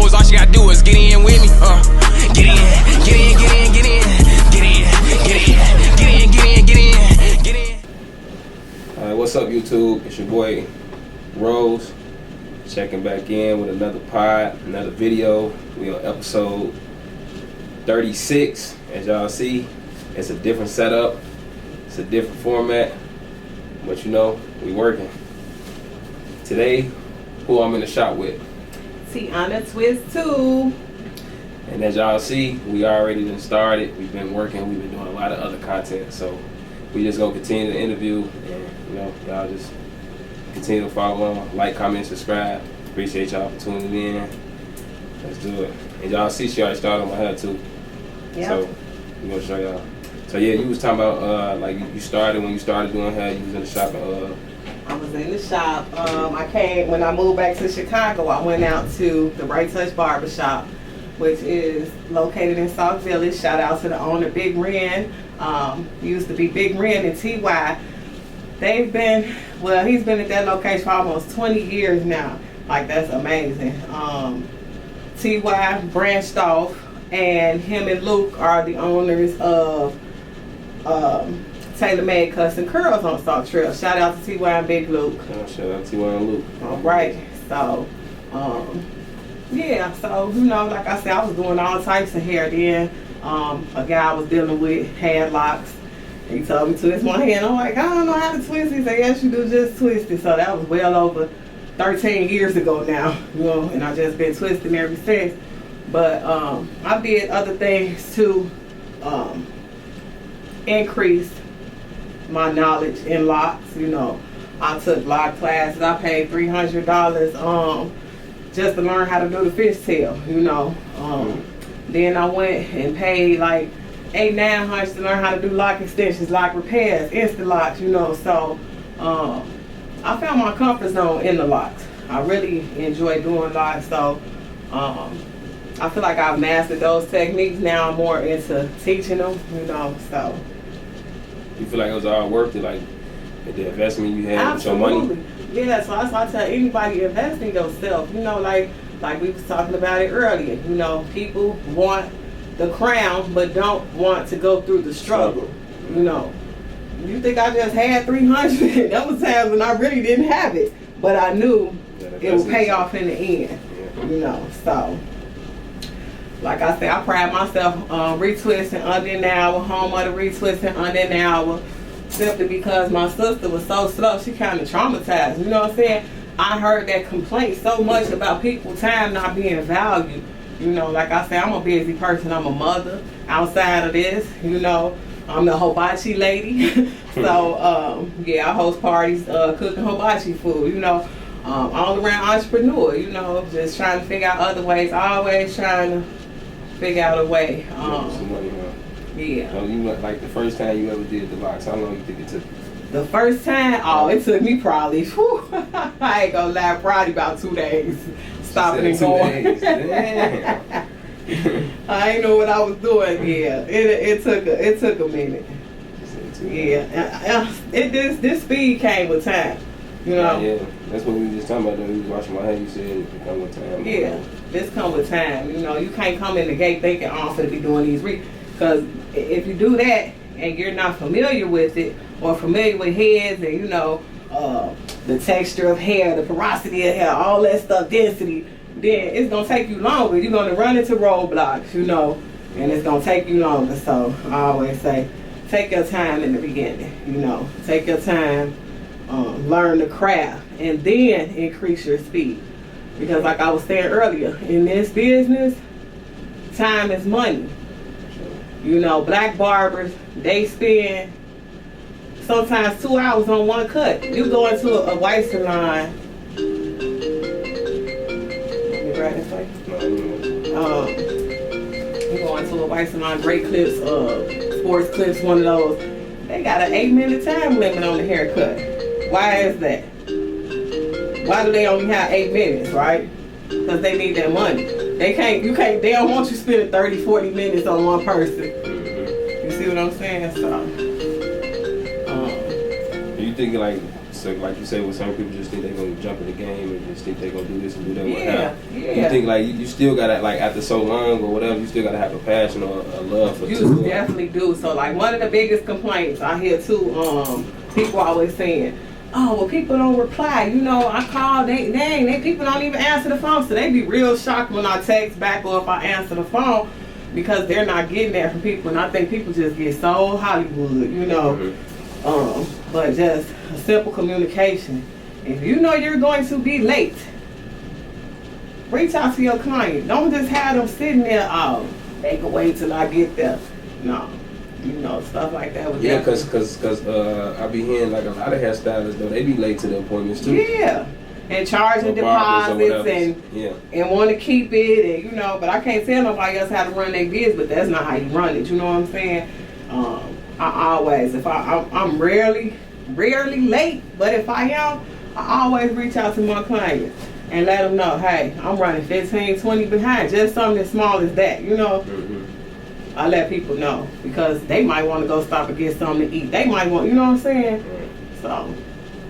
hoes, all she gotta do is get in with me. Get in, get in, get in, get in, get in, get in, get in, get in, get in, get in. Alright, what's up YouTube? It's your boy Rose, checking back in with another pod, another video. We on episode 36. As y'all see, it's a different setup, it's a different format, but you know, we working. Today, who I'm in the shop with? TIANATWIST2. And as y'all see, we already done started. We've been working, we've been doing a lot of other content, so we just gonna continue the interview, and you know, y'all just continue to follow on, like, comment, subscribe. Appreciate y'all for tuning in. Let's do it. And y'all see she already started on my hair too. Yep. So we're gonna show y'all. So yeah, you was talking about like you started when you started doing hair, you was in the shop and I was in the shop. When I moved back to Chicago, I went out to the Right Touch Barbershop, which is located in South Village. Shout out to the owner, Big Ren. Used to be Big Ren and TY. He's been at that location for almost 20 years now. Like, that's amazing. TY branched off, and him and Luke are the owners of Tailor Made Cuts and Curls on Salt Trail. Shout out to TY and Big Luke. shout out to TY and Luke. All right. So, yeah. So, you know, like I said, I was doing all types of hair then. A guy I was dealing with had locks. He told me to twist my hand. I'm like, I don't know how to twist it. He said, yes, you do, just twist it. So that was well over 13 years ago now, you know, and I just been twisting ever since. But I did other things to increase my knowledge in locks. You know, I took lock classes. I paid $300 just to learn how to do the fishtail, you know. Then I went and paid like $800-900 to learn how to do lock extensions, lock repairs, instant locks, you know. So I found my comfort zone in the locks. I really enjoy doing locks. So I feel like I've mastered those techniques. Now I'm more into teaching them, you know. So you feel like it was all worth it, like the investment you had with your money? Yeah, so that's why I tell anybody, invest in yourself. You know, like we was talking about it earlier. You know, people want the crown but don't want to go through the struggle. You know, you think I just had 300? That was times when I really didn't have it, but I knew it would pay off in the end. You know, so like I said, I pride myself on retwisting under an hour, home of the retwisting under an hour, simply because my sister was so slow. She kind of traumatized. You know what I'm saying? I heard that complaint so much about people's time not being valued. You know, like I said, I'm a busy person. I'm a mother outside of this. You know, I'm the hibachi lady. So, yeah, I host parties cooking hibachi food. You know, all around entrepreneur. You know, just trying to figure out other ways. Always trying to figure out a way. Some money, huh? Yeah. So you like the first time you ever did the locks, how long you think it took? The first time, it took me probably, I ain't gonna lie, probably about 2 days. Stopping and going. Damn. I ain't know what I was doing. Yeah, it took a minute. Yeah, this speed came with time. You know. Yeah, that's what we were just talking about. When we was washing my hair, you said it come with time. Yeah, this come with time. You know, you can't come in the gate thinking, I'm gonna be doing these because if you do that and you're not familiar with it or familiar with heads and you know the texture of hair, the porosity of hair, all that stuff, density, then it's gonna take you longer. You're gonna run into roadblocks, you know, and it's gonna take you longer. So I always say, take your time in the beginning. You know, take your time, learn the craft, and then increase your speed. Because like I was saying earlier, in this business, time is money. You know, black barbers, they spend sometimes 2 hours on one cut. You go into a white salon. You go into a white salon, great clips, sports clips, one of those. They got an 8-minute time limit on the haircut. Why is that? Why do they only have 8 minutes, right? Because they need their money. They don't want you spending 30, 40 minutes on one person. You see what I'm saying? So, you thinking like So like you say, with some people just think they're gonna jump in the game and just think they're gonna do this and do that. Yeah, yeah. You think like you still gotta, like, after so long or whatever, you still gotta have a passion or a love for it. You definitely do. So like one of the biggest complaints I hear too, people always saying, oh, well, people don't reply. You know, I call, they people don't even answer the phone. So they be real shocked when I text back or if I answer the phone, because they're not getting that from people. And I think people just get so Hollywood, you know. But just a simple communication. If you know you're going to be late, reach out to your client. Don't just have them sitting there, oh, they can wait till I get there. No. You know, stuff like that. Yeah, cause I be hearing like a lot of hairstylists though, they be late to the appointments too. Yeah, and charging deposits and want to keep it, and you know. But I can't tell nobody else how to run their business. But that's not how you run it. You know what I'm saying? I always, if I'm rarely late, but if I am, I always reach out to my clients and let them know, hey, I'm running 15, 20 behind. Just something as small as that, you know. I let people know because they might want to go stop and get something to eat. They might want, you know what I'm saying? So.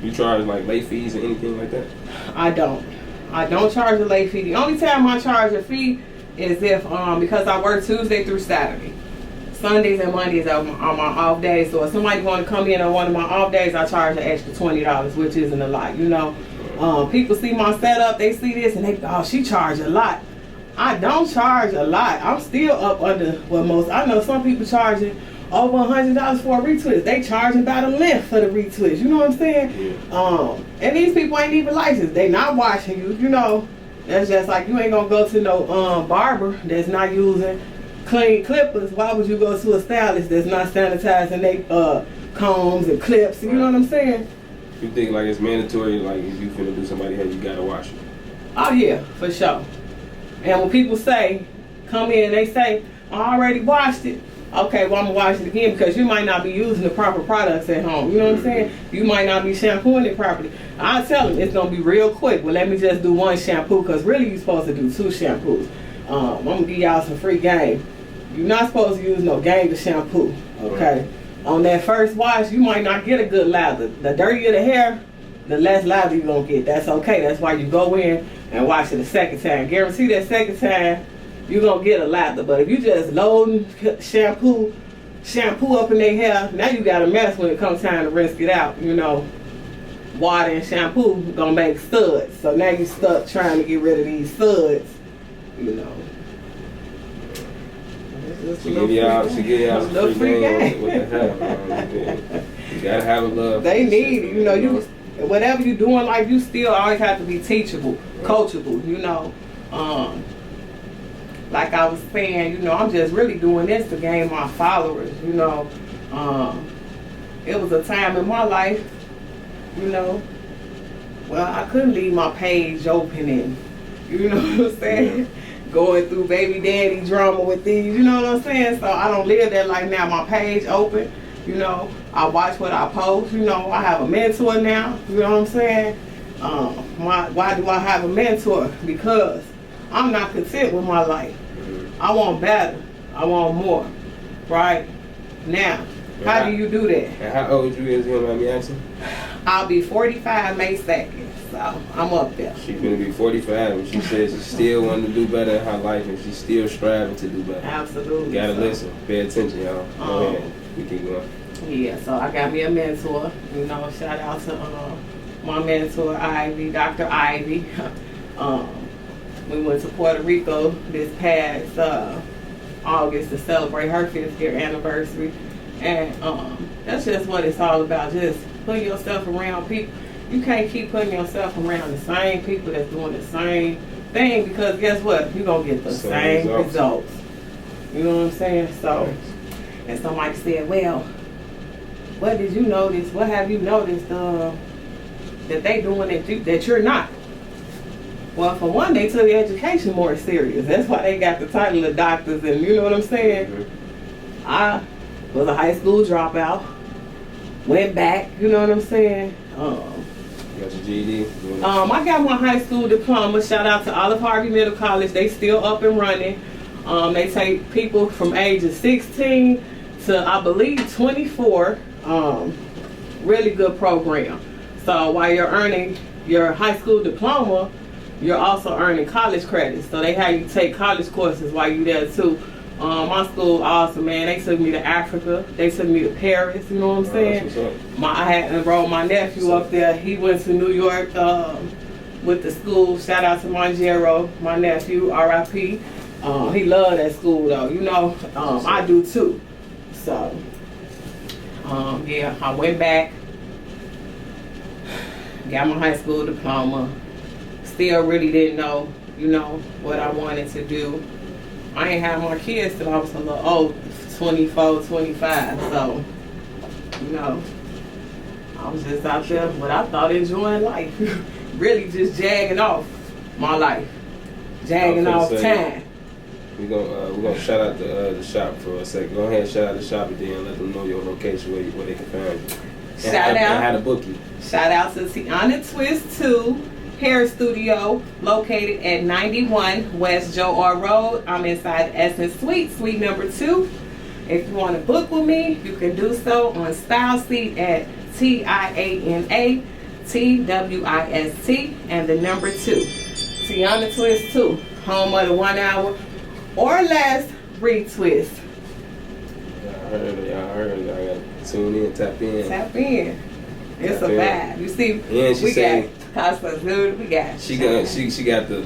You charge like late fees or anything like that? I don't charge a late fee. The only time I charge a fee is if, because I work Tuesday through Saturday. Sundays and Mondays are my off days. So if somebody want to come in on one of my off days, I charge an extra $20, which isn't a lot, you know. People see my setup, they see this and they, oh, she charge a lot. I don't charge a lot. I'm still up under what most. I know some people charging over $100 for a retwist. They charging about a length for the retwist. You know what I'm saying? And these people ain't even licensed. They not watching you. You know, that's just like you ain't gonna go to no barber that's not using clean clippers. Why would you go to a stylist that's not sanitizing they combs and clips? You know what I'm saying? You think like it's mandatory? Like if you finna do somebody hair, you gotta wash it? Oh yeah, for sure. And when people say, come in, they say, I already washed it. Okay, well, I'm going to wash it again because you might not be using the proper products at home. You know what I'm saying? You might not be shampooing it properly. I tell them it's going to be real quick. Well, let me just do one shampoo because really you're supposed to do 2 shampoos. I'm going to give y'all some free game. You're not supposed to use no game to shampoo, okay? On that first wash, you might not get a good lather. The dirtier the hair, the less lather you're going to get. That's okay. That's why you go in and wash it a second time. Guarantee that second time you're gonna get a lather. But if you just loading shampoo up in their hair, now you got a mess when it comes time to rinse it out. You know, water and shampoo gonna make suds. So now you stuck trying to get rid of these suds. You know. She give y'all some free game with the hair. You gotta have a love. They need it. You know, you. Whatever you're doing, like you still always have to be teachable, coachable, you know. Like I was saying, you know, I'm just really doing this to gain my followers, you know. It was a time in my life, you know, well, I couldn't leave my page open and, you know what I'm saying, going through baby daddy drama with these, you know what I'm saying. So I don't live that life now. My page open. You know, I watch what I post. You know, I have a mentor now. You know what I'm saying? Why do I have a mentor? Because I'm not content with my life. I want better. I want more. Right? Now, how do you do that? And how old you is, you know what I asking? I'll be 45 May 2nd. So, I'm up there. She's going to be 45 and she says she still wants to do better in her life and she's still striving to do better. Absolutely. You got to listen. Pay attention, y'all. Go ahead. We keep going. Yeah, so I got me a mentor. You know, shout out to my mentor, Ivy, Dr. Ivy. We went to Puerto Rico this past August to celebrate her 5th year anniversary. And that's just what it's all about, just putting yourself around people. You can't keep putting yourself around the same people that's doing the same thing because guess what? You're going to get the same results. You know what I'm saying? So, and somebody said, well, what did you notice? What have you noticed that they doing that you're not? Well, for one, they took education more serious. That's why they got the title of doctors and you know what I'm saying? I was a high school dropout, went back, you know what I'm saying? You got your GED? I got my high school diploma. Shout out to Olive Harvey Middle College. They still up and running. They take people from ages 16 to I believe 24. Really good program. So while you're earning your high school diploma, you're also earning college credits. So they have you take college courses while you're there too. My school awesome, man. They took me to Africa. They took me to Paris. You know what I'm saying? I had enrolled my nephew up there. He went to New York with the school. Shout out to Monjero, my nephew, R.I.P. He loved that school though. You know, I do too. So, yeah, I went back, got my high school diploma. Still really didn't know, you know, what I wanted to do. I ain't had my kids till I was a little old, 24, 25. So, you know, I was just out there, what I thought enjoying life. Really just jagging off my life. Jagging off time. We're gonna shout out the shop for a second. Go ahead and shout out the shop and then let them know your location where they can find you. Shout out. And how to book you. Shout out to TIANATWIST2 Hair Studio, located at 91 West Joe R. Road. I'm inside Essence Suite number 2. If you want to book with me, you can do so on Style Seat at TIANATWIST and the number 2. TIANATWIST2, home of the 1 hour or less retwist. Y'all heard it. I gotta tune in, tap in. Tap in. It's a vibe. You see, yeah, she say, Casa Food, we got she got the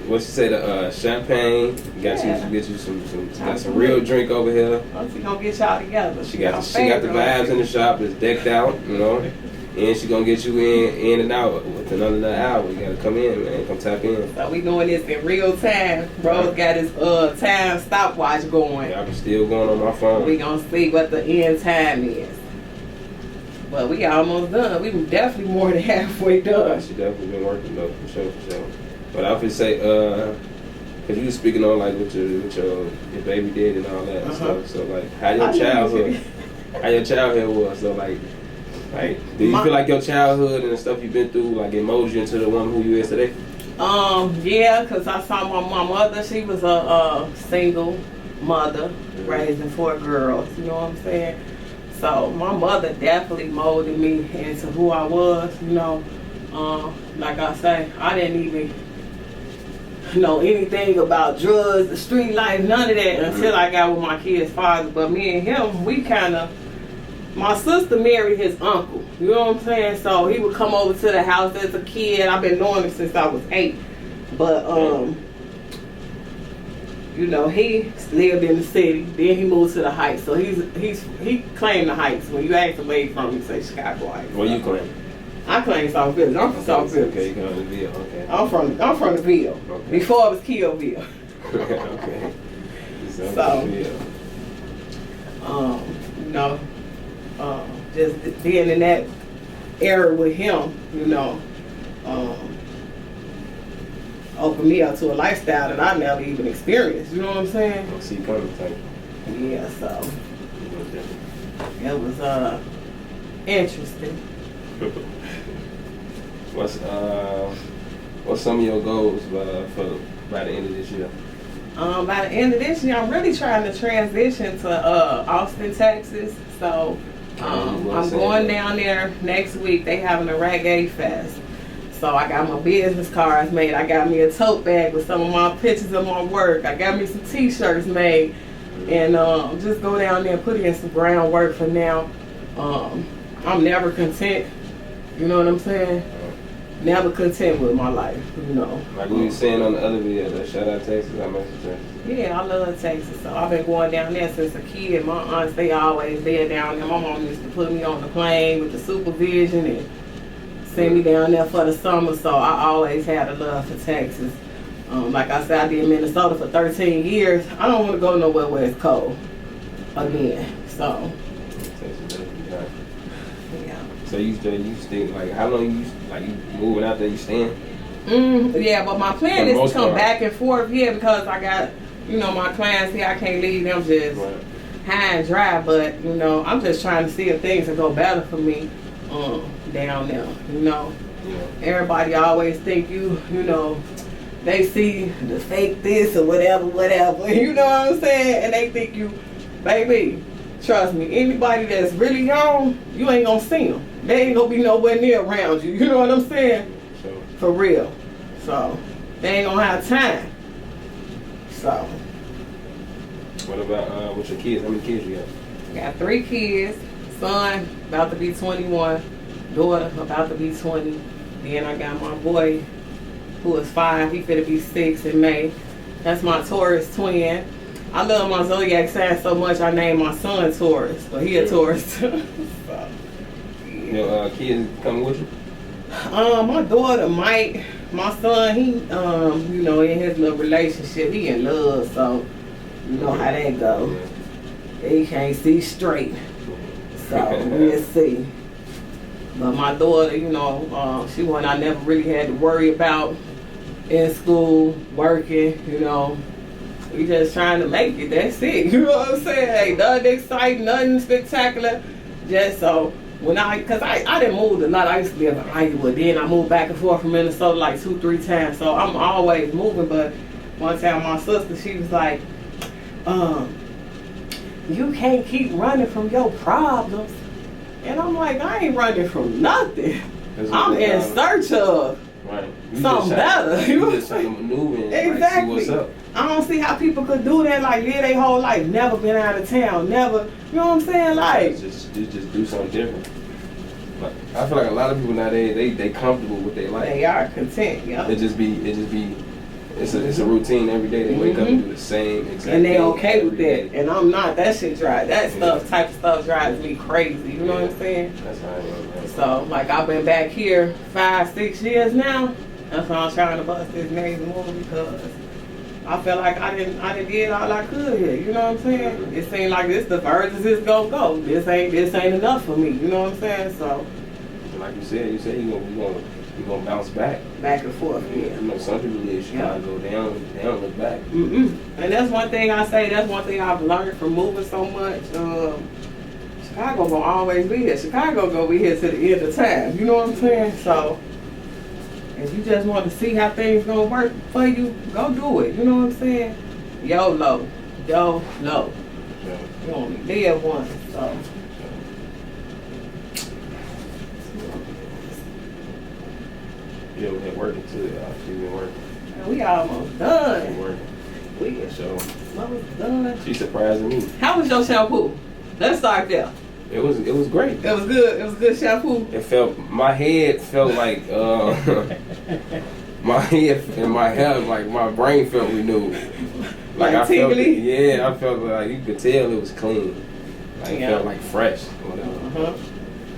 what she say, the champagne. Get you some real drink over here. She gonna get y'all together. She got the vibes in the shop. It's decked out, you know. And she gonna get you in and out within another hour. You gotta come in, man. Come tap in. So we doing this in real time. Bro got his time stopwatch going. Yeah, I'm still going on my phone. We gonna see what the end time is. But we almost done. We definitely more than halfway done. She definitely been working though, for sure. But I would say, cause you was speaking on like with your baby dad and all that and stuff. So like, how your childhood was. So like, do you feel like your childhood and the stuff you've been through like it molded you into the woman who you is today? Yeah, cause I saw my mother. She was a single mother raising 4 girls. You know what I'm saying? So my mother definitely molded me into who I was, you know. Like I say, I didn't even know anything about drugs, the street life, none of that until I got with my kid's father. But me and him, we kind of, my sister married his uncle, you know what I'm saying? So he would come over to the house as a kid. I've been knowing him since I was 8. But, you know, he lived in the city. Then he moved to the Heights. So he claimed the Heights. When you ask him where he from, he say Chicago Heights. What you claim? I claim South Village. I'm from South Village. Okay, you come from the Ville. Okay. I'm from the Ville. Okay. Before it was Killville. Okay. So, you know, just being in that era with him, you know, opened me up to a lifestyle that I never even experienced. You know what I'm saying? I'll see you coming, thank you. Yeah, so it was interesting. What's some of your goals by the end of this year? By the end of this year, I'm really trying to transition to Austin, Texas. So I'm going down there next week. They having a Reggae Fest. So I got my business cards made. I got me a tote bag with some of my pictures of my work. I got me some t-shirts made. And just go down there and put in some groundwork for now. I'm never content. You know what I'm saying? Never content with my life, you know. Like we were saying on the other video, that shout out Texas, I messed with Texas. Yeah, I love Texas. So I've been going down there since a kid. My aunts, they always there down there. My mom used to put me on the plane with the supervision and send me down there for the summer. So I always had a love for Texas. Like I said, I did Minnesota for 13 years. I don't want to go nowhere where it's cold again. So yeah. So you stay like how long you moving out there? You staying? Yeah, but my plan is to come back and forth here because I got, you know, my clients here. I can't leave them just high and dry. But you know, I'm just trying to see if things will go better for me down there. You know, everybody always think you know, they see the fake this or whatever. You know what I'm saying? And they think you, baby, trust me, anybody that's really young, you ain't gonna see them. They ain't gonna be nowhere near around you. You know what I'm saying? So, For real. So they ain't gonna have time. So what about with your kids? How many kids you got? I got 3 kids. Son about to be 21. Daughter about to be 20. Then I got my boy who is 5. He finna be 6 in May. That's my Taurus twin. I love my zodiac sign so much I named my son Taurus, but he a Taurus. So, Your kids coming with you? my daughter Mike, my son, he you know, in his little relationship, he in love, so you know how that go. He can't see straight. So we'll see. But my daughter, you know, she one I never really had to worry about in school, working, you know. We just trying to make it, that's it. You know what I'm saying? Ain't nothing exciting, nothing spectacular. Just so, cause I didn't move a lot. I used to live in Iowa. Then I moved back and forth from Minnesota like 2-3 times. So I'm always moving, but one time my sister, she was like, you can't keep running from your problems. And I'm like, I ain't running from nothing. I'm in search of something better. You just trying to maneuver and exactly. see what's up. I don't see how people could do that, like live their whole life, never been out of town, never, you know what I'm saying? Like just do something different. Like, I feel like a lot of people nowadays they comfortable with their life. They are content, yeah. It's a routine every day. They wake up and do the same exact thing. And they okay with that. Day. And I'm not. That shit drives. That type of stuff drives me crazy. You know what I'm saying? That's how I am. So like I've been back here 5-6 years now. That's why I'm trying to bust this next move because I feel like I didn't did all I could here. You know what I'm saying? It seemed like this the furthest it's gonna go. This ain't enough for me. You know what I'm saying? So like you said you're gonna bounce back. Back and forth, yeah. You know, some people live Chicago, they don't look back. And that's one thing I say, that's one thing I've learned from moving so much. Chicago gonna always be here. Chicago gonna be here to the end of time. You know what I'm saying? So if you just want to see how things gonna work for you, go do it. You know what I'm saying? YOLO. YOLO. Yeah. You only live once, so. Yeah, we been working too. She's been working. And we almost done. Been working. We So almost done. she surprising me. How was your shampoo? Let's start there. It was great. It was good. It was good shampoo. My head felt like my head and my head, like my brain felt renewed. Like I felt tingly? Yeah, I felt like you could tell it was clean. Like it felt like fresh or whatever.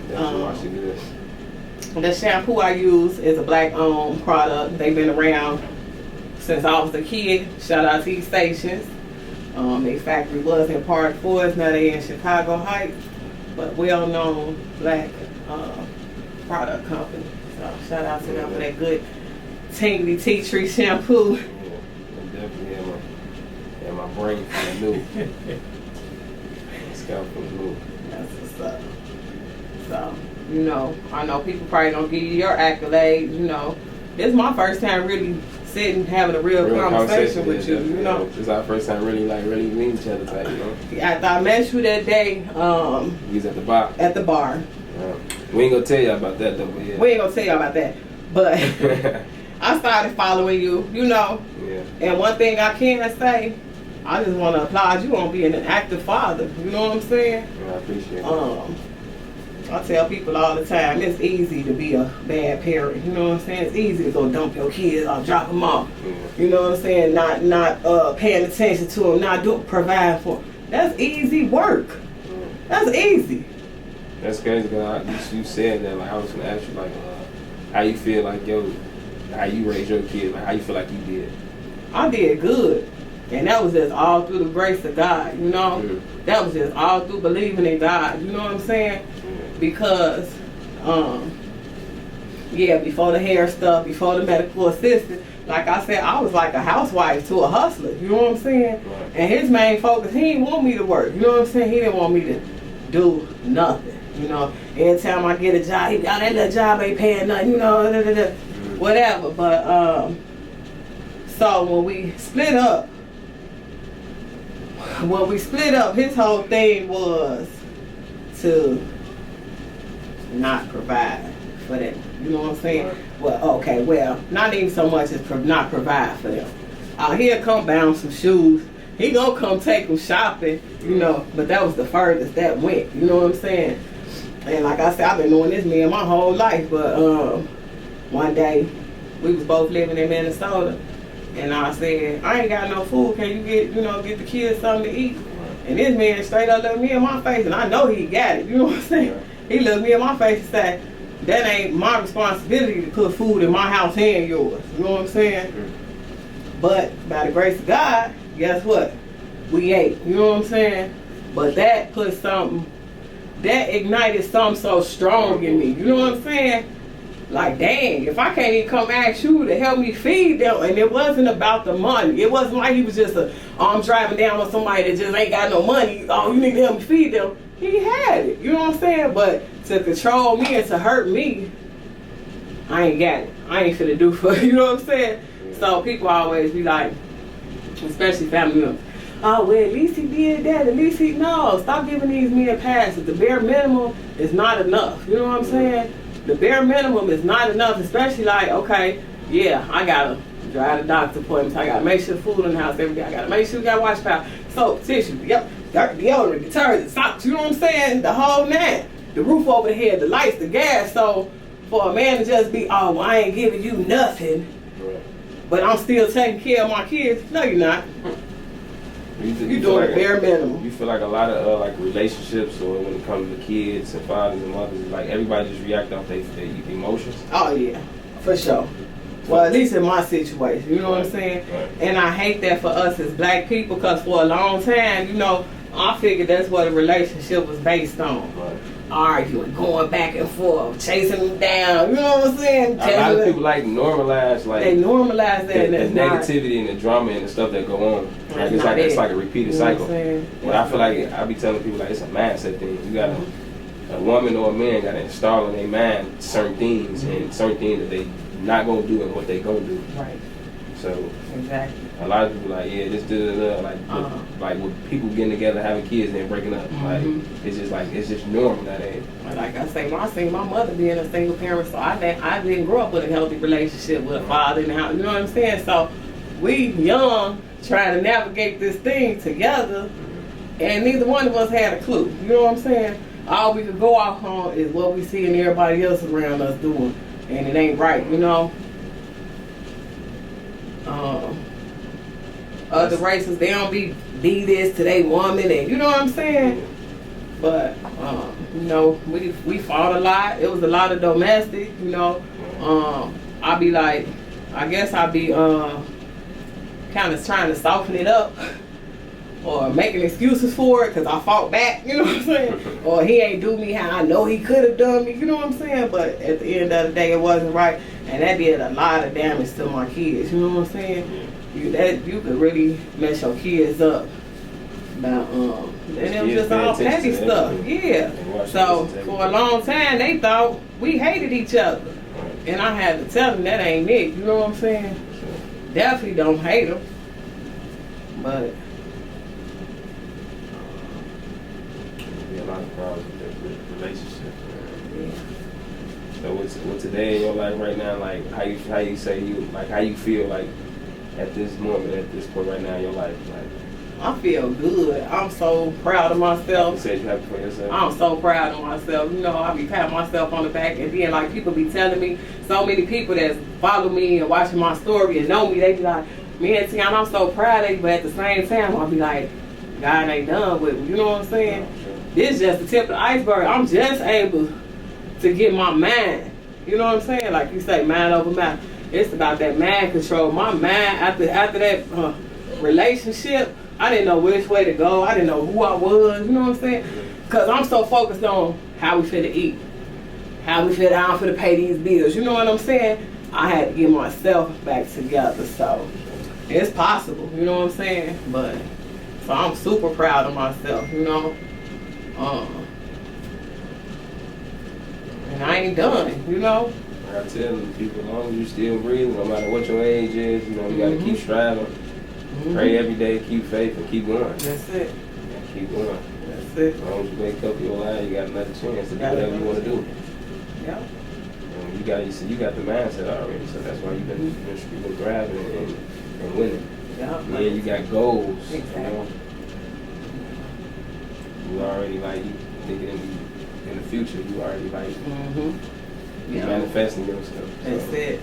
That's why she did. The shampoo I use is a black-owned product. They've been around since I was a kid. Shout out to East Stations. Their factory was in Park Forest. Now they in Chicago Heights. But well-known black product company. So shout out to them for that good tingly tea tree shampoo. Yeah, it definitely had my brain feeling new. My scalp feeling new. That's what's up. So, you know, I know people probably don't give you your accolades, you know. This is my first time really sitting, having a real conversation with you, you know. This is our first time really meeting each other type, you know. After I met you that day, we was at the bar. At the bar. We ain't gonna tell you about that though, but yeah. We ain't gonna tell you about that. But I started following you, you know. Yeah. And one thing I can say, I just want to applaud you on being an active father. You know what I'm saying? Yeah, I appreciate it. I tell people all the time, it's easy to be a bad parent. You know what I'm saying? It's easy to go dump your kids off, drop them off. Yeah. You know what I'm saying? Not paying attention to them, not provide for them. That's easy work. Yeah. That's easy. That's crazy because you said that. Like I was gonna ask you like, how you feel like how you raised your kids? Like how you feel like you did? I did good. And that was just all through the grace of God, you know? Mm-hmm. That was just all through believing in God, you know what I'm saying? Mm-hmm. Because, before the hair stuff, before the medical assistant, like I said, I was like a housewife to a hustler, you know what I'm saying? Right. And his main focus, he didn't want me to work, you know what I'm saying? He didn't want me to do nothing, you know? Every time I get a job, he got that little job ain't paying nothing, you know, Mm-hmm. whatever. But, so when we split up, when we split up, his whole thing was to not provide for them. You know what I'm saying? Right. Well, okay, well, not even so much as not provide for them. He'll come bound some shoes. He gonna come take them shopping, you know, but that was the furthest that went. You know what I'm saying? And like I said, I've been knowing this man my whole life, but one day we was both living in Minnesota, and I said, I ain't got no food. Can you get the kids something to eat? And this man straight up looked me in my face, and I know he got it. You know what I'm saying? He looked me in my face and said, that ain't my responsibility to put food in my house and yours. You know what I'm saying? But by the grace of God, guess what? We ate. You know what I'm saying? But that ignited something so strong in me. You know what I'm saying? Like, dang, if I can't even come ask you to help me feed them, and it wasn't about the money. It wasn't like he was just I'm driving down on somebody that just ain't got no money. Oh, you need to help me feed them. He had it. You know what I'm saying? But to control me and to hurt me, I ain't got it. I ain't finna do for you know what I'm saying? So people always be like, especially family members, oh, well, at least he did that. At least he no. Stop giving these men passes. The bare minimum is not enough. You know what I'm saying? The bare minimum is not enough, especially like, okay, yeah, I gotta drive to doctor appointments. I gotta make sure food in the house every day. I gotta make sure we got wash powder, soap, tissue, deodorant, detergent, socks. You know what I'm saying? The whole nine. The roof over the head, the lights, the gas. So for a man to just be, oh, well, I ain't giving you nothing, but I'm still taking care of my kids. No, you're not. You doing like bare minimum. You feel like a lot of like relationships, or when it comes to kids and fathers and mothers, like everybody just react off their emotions. Oh yeah, for sure. Well, at least in my situation, you know what I'm saying? Right. And I hate that for us as black people, because for a long time, you know, I figured that's what a relationship was based on. Right. Arguing, going back and forth, chasing them down, you know what I'm saying? A lot of people like normalize, like they normalize that, the and negativity and the drama and the stuff that go on. Like it's like a repeated cycle. But I feel like I be telling people like it's a mindset thing. You gotta a woman or a man gotta install in their mind certain things and certain things that they not gonna do and what they gonna do. Right. So exactly. A lot of people like, yeah, this like with people getting together, having kids, and then breaking up. Like it's just normal nowadays. Like I say, I seen my mother being a single parent, so I didn't grow up with a healthy relationship with a father in the house. You know what I'm saying? So we young trying to navigate this thing together, and neither one of us had a clue. You know what I'm saying? All we could go off on is what we see and everybody else around us doing, and it ain't right. You know. Other races, they don't be this to they woman, and you know what I'm saying? But you know, we fought a lot. It was a lot of domestic, you know. I be like, I guess I be kind of trying to soften it up or making excuses for it because I fought back, you know what I'm saying? Or he ain't do me how I know he could have done me, you know what I'm saying? But at the end of the day, it wasn't right, and that did a lot of damage to my kids, you know what I'm saying? You could really mess your kids up. About and it was just all petty stuff. Yeah. So for a long time they thought we hated each other, and I had to tell them that ain't it. You know what I'm saying? Definitely don't hate them, but be a lot of problems with relationships. So what's today in your life right now? Like how you say you like how you feel like at this moment, at this point right now in your life, like I feel good. I'm so proud of myself. You said you happy for yourself. I'm so proud of myself. You know, I be patting myself on the back, and then like people be telling me, so many people that follow me and watching my story and know me, they be like, me and Tiana, I'm so proud of you, but at the same time, I'll be like, God ain't done with me. You know what I'm saying? No, sure. This is just the tip of the iceberg. I'm just able to get my mind. You know what I'm saying? Like you say, mind over matter. It's about that mind control. My mind, after that relationship, I didn't know which way to go. I didn't know who I was. You know what I'm saying? Because I'm so focused on how we finna eat, how we finna pay these bills. You know what I'm saying? I had to get myself back together. So it's possible. You know what I'm saying? But so I'm super proud of myself. You know. And I ain't done. You know. I tell people, as long as you still breathing, no matter what your age is, you know, you gotta keep striving. Pray every day, keep faith, and keep going. That's it. Keep going. That's it. As long as you wake up your life, you got another chance to do whatever you want to do. Yeah. And you got the mindset already, so that's why you've been grabbing and winning. Yeah. And then you got goals. Exactly. You know? You already like you thinking in the future. You already like you manifesting your stuff. That's it.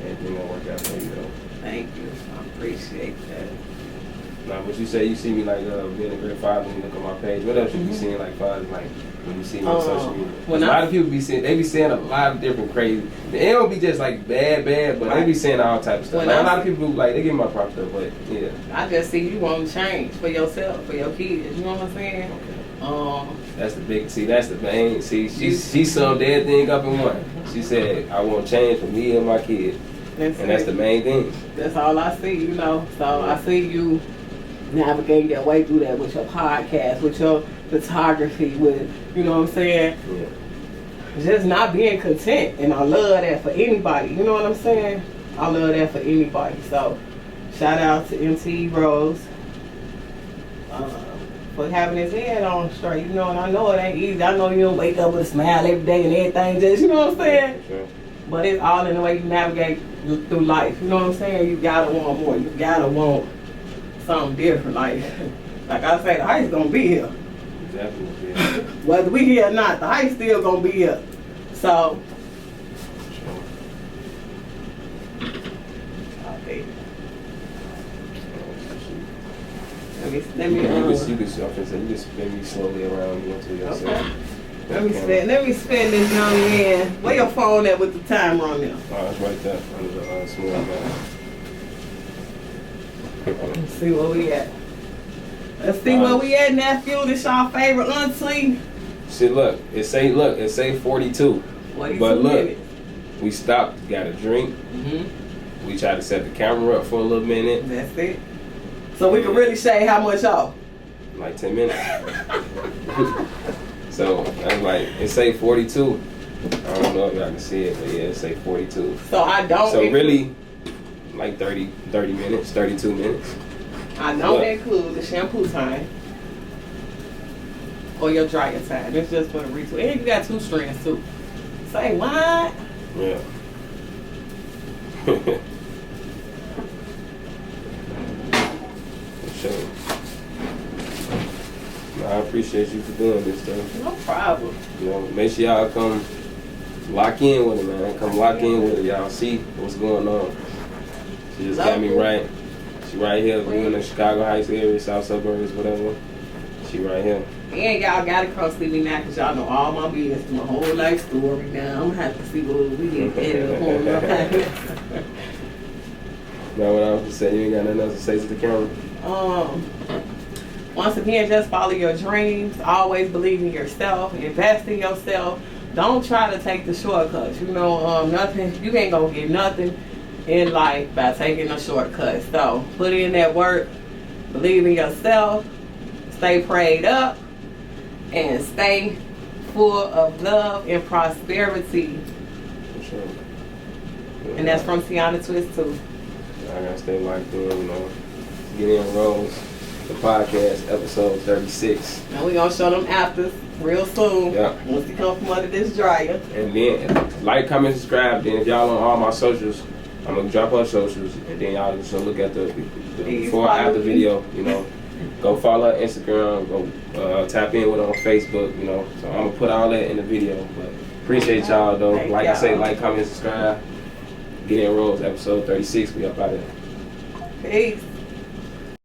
Everything gonna work out for you though. Thank you. I appreciate that. Now, what you say, you see me like being a great father when you look on my page. What else you be seeing like fathers like when you see me on social media? A lot of people be saying, they be saying a lot of different crazy. It don't be just like bad, but they be saying all types of stuff. Like, a lot of people like they give my props up, but yeah. I just see you want to change for yourself, for your kids. You know what I'm saying? Okay. That's the big. See, that's the main. See, she summed everything up in one. She said, "I want change for me and my kids," and that's the main thing. That's all I see, you know. So I see you navigate your way through that with your podcast, with your photography, with, you know what I'm saying? Yeah. Just not being content, and I love that for anybody. You know what I'm saying? I love that for anybody. So shout out to MT Rose for having his head on straight. You know, and I know it ain't easy. I know you don't wake up with a smile every day and everything. Just, you know what I'm saying? Sure. But it's all in the way you navigate through life. You know what I'm saying? You gotta want more. You gotta want something different. Like I say, the ice gonna be here. Definitely. Whether we here or not, the ice still gonna be here. So. Okay. Let me. You can spin me slowly around you until yourself. Okay. Let me spin this young man. Where your phone at with the timer on there? Oh, it's right there under the small guy. Let's see where we at. Let's see where we at, nephew. This y'all favorite auntie. See, look, it say 42. 42 but look, minutes. We stopped, got a drink. We tried to set the camera up for a little minute. That's it. So we can really say how much off? Like 10 minutes. So I'm like, it say 42. I don't know if y'all can see it, but yeah, it say 42. So I don't. So really, like 30 minutes, 32 minutes. I don't include the shampoo time or your dryer time. It's just for the retweet. And you got 2 strands too. Say what? Yeah. For sure. I appreciate you for doing this, though. No problem. You know, make sure y'all come lock in with it, man. Come lock in with it, y'all. See what's going on. She just got me right. She right here. We in the Chicago Heights area, South Suburbs, whatever. She right here. And y'all gotta come see me now, cause y'all know all my business, my whole life story now. I'm gonna have to see what we get edit a whole lot. Now what I was to say, you ain't got nothing else to say to the camera? Once again, just follow your dreams. Always believe in yourself. Invest in yourself. Don't try to take the shortcuts. You know, nothing. You ain't gonna get nothing in life by taking a shortcut. So put in that work. Believe in yourself. Stay prayed up, and stay full of love and prosperity. For sure. Yeah. And that's from TIANATWIST2. I gotta stay locked in, you know. Get in Rose, the podcast, episode 36. Now we gonna show them afters real soon. Yeah. Once they come from under this dryer. And then like, comment, subscribe. Then if y'all on all my socials, I'm gonna drop our socials, and then y'all just look at the before and after video. You know, go follow Instagram, go tap in with on Facebook. You know, so I'm gonna put all that in the video. But appreciate y'all though. Like I say, like, comment, subscribe. Get in Rose, episode 36. We up out of there. Peace.